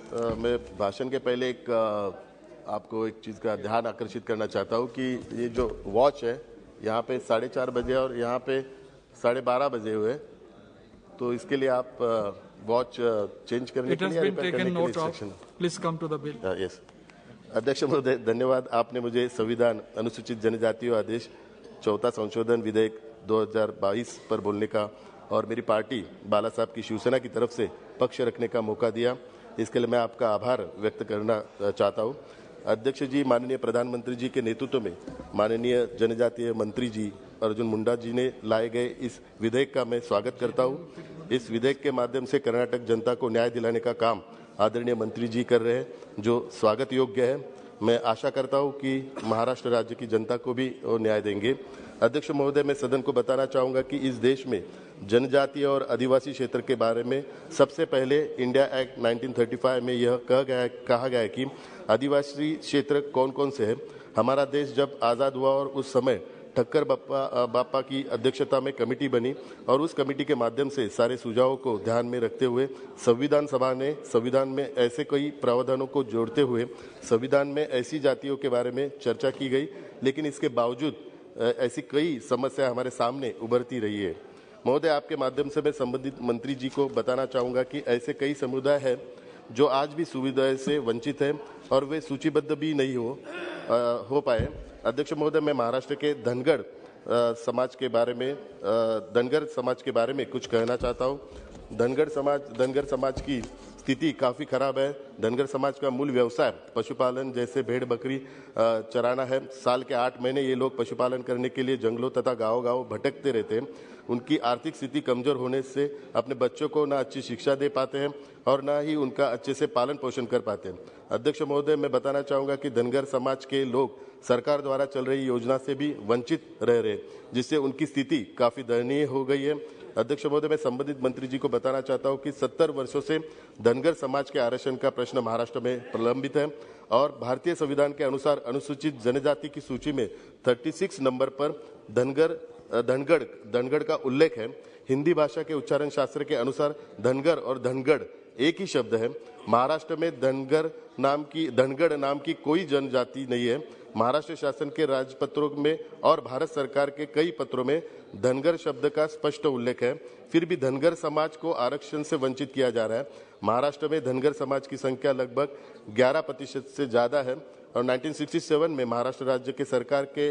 मैं भाषण के पहले आपको एक चीज़ का ध्यान आकर्षित करना चाहता हूँ कि ये जो वॉच है यहाँ पे 4:30 बजे और यहाँ पे 12:30 बजे हुए, तो इसके लिए आप वॉच चेंज करने के लिए रिपेयर करने के लिए instruction. Please come to the bill. Yes अध्यक्ष महोदय, धन्यवाद। आपने मुझे संविधान अनुसूचित जनजातियों आदेश 4 संशोधन विधेयक 2022 पर बोलने का और मेरी पार्टी बाला साहब की शिवसेना की तरफ से पक्ष रखने का मौका दिया। इसके लिए मैं आपका आभार व्यक्त करना चाहता हूं। अध्यक्ष जी, माननीय प्रधानमंत्री जी के नेतृत्व में माननीय जनजातीय मंत्री जी अर्जुन मुंडा जी ने लाए गए इस विधेयक का मैं स्वागत करता हूं। इस विधेयक के माध्यम से कर्नाटक जनता को न्याय दिलाने का काम आदरणीय मंत्री जी कर रहे हैं, जो स्वागत योग्य है। मैं आशा करता हूं कि महाराष्ट्र राज्य की जनता को भी वो न्याय देंगे। अध्यक्ष महोदय, मैं सदन को बताना चाहूंगा कि इस देश में जनजातीय और आदिवासी क्षेत्र के बारे में सबसे पहले इंडिया एक्ट 1935 में यह कहा गया है कि आदिवासी क्षेत्र कौन कौन से हैं। हमारा देश जब आज़ाद हुआ और उस समय ठक्कर बापा की अध्यक्षता में कमेटी बनी और उस कमेटी के माध्यम से सारे सुझावों को ध्यान में रखते हुए संविधान सभा ने संविधान में ऐसे कई प्रावधानों को जोड़ते हुए संविधान में ऐसी जातियों के बारे में चर्चा की गई, लेकिन इसके बावजूद ऐसी कई समस्या हमारे सामने उभरती रही है। महोदय, आपके माध्यम से मैं संबंधित मंत्री जी को बताना चाहूँगा कि ऐसे कई समुदाय हैं जो आज भी सुविधा से वंचित हैं और वे सूचीबद्ध भी नहीं हो पाए। अध्यक्ष महोदय, मैं महाराष्ट्र के धनगर समाज के बारे में कुछ कहना चाहता हूँ। धनगर समाज की स्थिति काफ़ी खराब है। धनगर समाज का मूल व्यवसाय पशुपालन जैसे भेड़ बकरी चराना है। साल के 8 महीने ये लोग पशुपालन करने के लिए जंगलों तथा गाँव भटकते रहते हैं। उनकी आर्थिक स्थिति कमजोर होने से अपने बच्चों को ना अच्छी शिक्षा दे पाते हैं और ना ही उनका अच्छे से पालन पोषण कर पाते हैं। अध्यक्ष महोदय, मैं बताना चाहूँगा कि धनगर समाज के लोग सरकार द्वारा चल रही योजना से भी वंचित रह रहे, जिससे उनकी स्थिति काफ़ी दयनीय हो गई है। अध्यक्ष महोदय, मैं संबंधित मंत्री जी को बताना चाहता हूं कि 70 वर्षों से धनगर समाज के आरक्षण का प्रश्न महाराष्ट्र में प्रलंबित है और भारतीय संविधान के अनुसार अनुसूचित जनजाति की सूची में 36 नंबर पर धनगढ़ का उल्लेख है। हिंदी भाषा के उच्चारण शास्त्र के अनुसार धनगर और धनगढ़ एक ही शब्द है। महाराष्ट्र में धनगढ़ नाम की कोई जनजाति नहीं है। महाराष्ट्र शासन के राजपत्रों में और भारत सरकार के कई पत्रों में धनगर शब्द का स्पष्ट उल्लेख है, फिर भी धनगर समाज को आरक्षण से वंचित किया जा रहा है। महाराष्ट्र में धनगर समाज की संख्या लगभग 11% से ज्यादा है और 1967 में महाराष्ट्र राज्य के सरकार के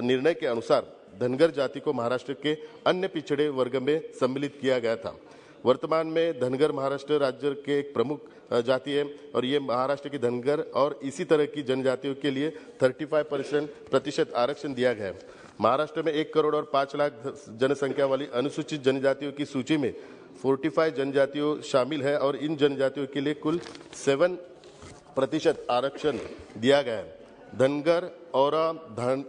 निर्णय के अनुसार धनगर जाति को महाराष्ट्र के अन्य पिछड़े वर्ग में सम्मिलित किया गया था। वर्तमान में धनगर महाराष्ट्र राज्य के एक प्रमुख जाति है और ये महाराष्ट्र की धनगर और इसी तरह की जनजातियों के लिए 35% आरक्षण दिया गया है। महाराष्ट्र में 1 करोड़ और 5 लाख जनसंख्या वाली अनुसूचित जनजातियों की सूची में 45 जनजातियों शामिल है और इन जनजातियों के लिए कुल 7% आरक्षण दिया गया है। धनगर और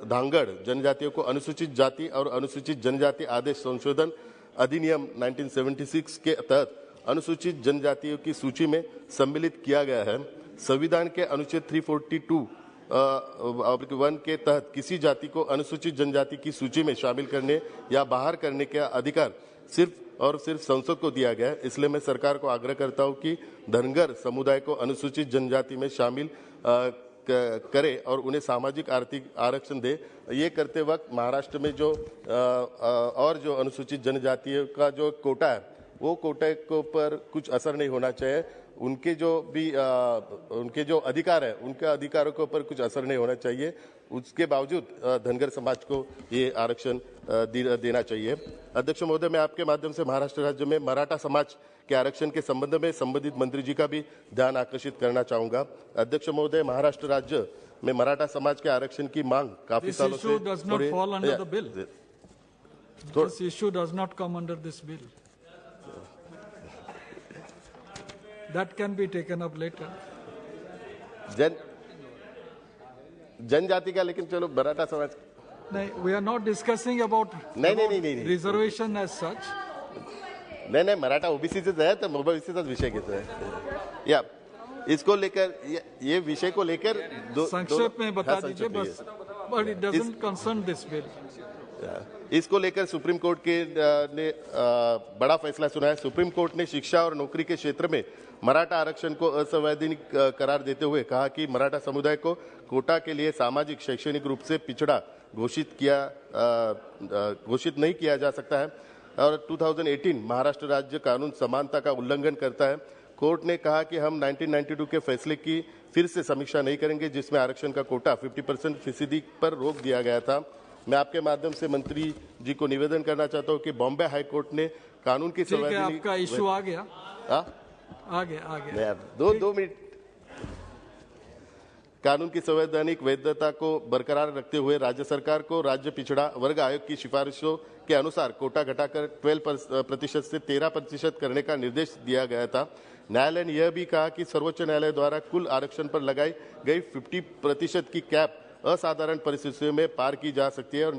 धांगड़ जनजातियों को अनुसूचित जाति और अनुसूचित जनजाति आदेश संशोधन अधिनियम 1976 के तहत अनुसूचित जनजातियों की सूची में सम्मिलित किया गया है। संविधान के अनुच्छेद 342(1) के तहत किसी जाति को अनुसूचित जनजाति की सूची में शामिल करने या बाहर करने का अधिकार सिर्फ और सिर्फ संसद को दिया गया है। इसलिए मैं सरकार को आग्रह करता हूं कि धनगर समुदाय को अनुसूचित जनजाति में शामिल करे और उन्हें सामाजिक आर्थिक आरक्षण दे। ये करते वक्त महाराष्ट्र में जो अनुसूचित जनजातियों का जो कोटा है, वो कोटे को पर कुछ असर नहीं होना चाहिए। उनके जो अधिकार है, उनके अधिकारों के ऊपर कुछ असर नहीं होना चाहिए। उसके बावजूद धनगर समाज को ये आरक्षण देना चाहिए। अध्यक्ष महोदय, मैं आपके माध्यम से महाराष्ट्र राज्य में मराठा समाज के आरक्षण के संबंध में संबंधित मंत्री जी का भी ध्यान आकर्षित करना चाहूंगा। अध्यक्ष महोदय, महाराष्ट्र राज्य में मराठा समाज के आरक्षण की मांग काफी सालों से That can be taken up later. जनजाति का, लेकिन चलो मराठा समाज नहीं, we are not discussing about नहीं reservation as such. नहीं, मराठा ओबीसी से है तो ओबीसीचाच विषय घेतो है। या इसको लेकर ये विषय को लेकर संक्षेप में बता दीजिए बस, but it doesn't concern this bill. इसको लेकर सुप्रीम कोर्ट ने बड़ा फैसला सुनाया। सुप्रीम कोर्ट ने शिक्षा और नौकरी के क्षेत्र में मराठा आरक्षण को असंवैधानिक करार देते हुए कहा कि मराठा समुदाय को कोटा के लिए सामाजिक शैक्षणिक रूप से पिछड़ा घोषित नहीं किया जा सकता है और 2018 महाराष्ट्र राज्य कानून समानता का उल्लंघन करता है। कोर्ट ने कहा कि हम 1992 के फैसले की फिर से समीक्षा नहीं करेंगे जिसमें आरक्षण का कोटा 50% फीसदी पर रोक दिया गया था। मैं आपके माध्यम से मंत्री जी को निवेदन करना चाहता हूं कि बॉम्बे हाई कोर्ट ने कानून की ठीक है, आपका इश्यू आ गया। आ गया। दो मिनट। कानून की संवैधानिक वैधता को बरकरार रखते हुए राज्य सरकार को राज्य पिछड़ा वर्ग आयोग की सिफारिशों के अनुसार कोटा घटाकर 12% से 13% करने का निर्देश दिया गया था। न्यायालय ने यह भी कहा कि सर्वोच्च न्यायालय द्वारा कुल आरक्षण पर लगाई गई 50% की कैप असाधारण परिस्थितियों में पार की जा सकती है और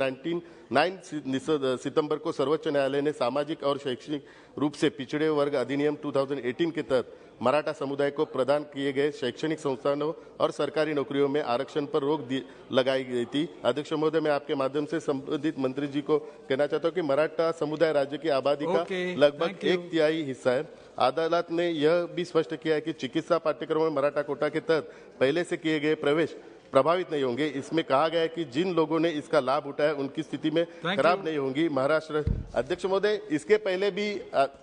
9 सितंबर को सर्वोच्च न्यायालय ने सामाजिक और शैक्षणिक रूप से पिछड़े वर्ग अधिनियम 2018 के तहत मराठा समुदाय को प्रदान किए गए शैक्षणिक संस्थानों और सरकारी नौकरियों में आरक्षण पर रोक लगाई गई थी। अध्यक्ष महोदय, मैं आपके माध्यम से संबंधित मंत्री जी को कहना चाहता हूं कि मराठा समुदाय राज्य की आबादी का लगभग 1/3 हिस्सा है। अदालत ने यह भी स्पष्ट किया है कि चिकित्सा पाठ्यक्रम में मराठा कोटा के तहत पहले से किए गए प्रवेश प्रभावित नहीं होंगे। इसमें कहा गया है कि जिन लोगों ने इसका लाभ उठाया उनकी स्थिति में खराब नहीं होंगी। महाराष्ट्र अध्यक्ष महोदय, इसके पहले भी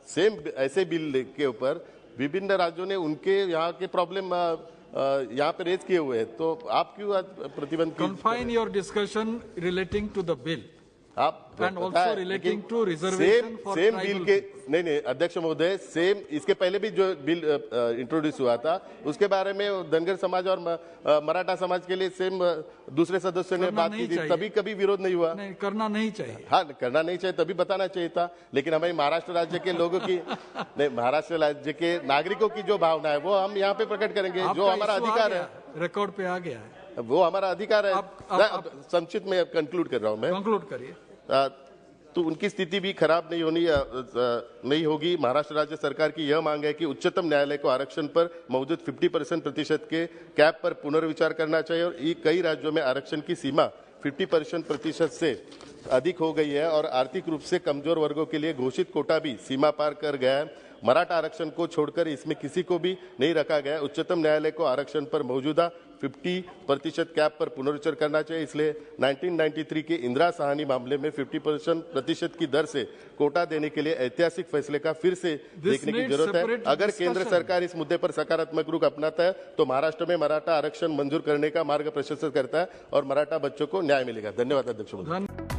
सेम ऐसे बिल के ऊपर विभिन्न राज्यों ने उनके यहाँ के प्रॉब्लम यहाँ पे रेज किए हुए हैं, तो आप क्यों आज प्रतिबंध? Confine your discussion relating to the bill आप and also relating to reservation for same bill tribal के people. नहीं अध्यक्ष महोदय, सेम इसके पहले भी जो बिल इंट्रोड्यूस हुआ था उसके बारे में धनगर समाज और मराठा समाज के लिए सेम दूसरे सदस्यों ने बात की थी, तभी कभी विरोध नहीं हुआ। नहीं, करना नहीं चाहिए। हाँ, करना नहीं चाहिए, तभी बताना चाहिए था। लेकिन हमें महाराष्ट्र राज्य के लोगों की नहीं, महाराष्ट्र राज्य के नागरिकों की जो भावना है वो हम यहाँ पे प्रकट करेंगे, जो हमारा अधिकार है। रिकॉर्ड पे आ गया है, वो हमारा अधिकार है। संक्षिप्त में कंक्लूड कर रहा हूँ मैं। कंक्लूड करिए। तो उनकी स्थिति भी खराब नहीं होगी। महाराष्ट्र राज्य सरकार की यह मांग है कि उच्चतम न्यायालय को आरक्षण पर मौजूद 50% के कैप पर पुनर्विचार करना चाहिए और कई राज्यों में आरक्षण की सीमा 50% से अधिक हो गई है और आर्थिक रूप से कमजोर वर्गों के लिए घोषित कोटा भी सीमा पार कर गया है। मराठा आरक्षण को छोड़कर इसमें किसी को भी नहीं रखा गया। उच्चतम न्यायालय को आरक्षण पर मौजूदा 50% कैप पर पुनर्विचार करना चाहिए। इसलिए 1993 के इंदिरा साहनी मामले में 50% की दर से कोटा देने के लिए ऐतिहासिक फैसले का फिर से देखने की जरूरत है। अगर केंद्र सरकार इस मुद्दे पर सकारात्मक रुख अपनाता है तो महाराष्ट्र में मराठा आरक्षण मंजूर करने का मार्ग प्रशस्त करता है और मराठा बच्चों को न्याय मिलेगा। धन्यवाद अध्यक्ष महोदय।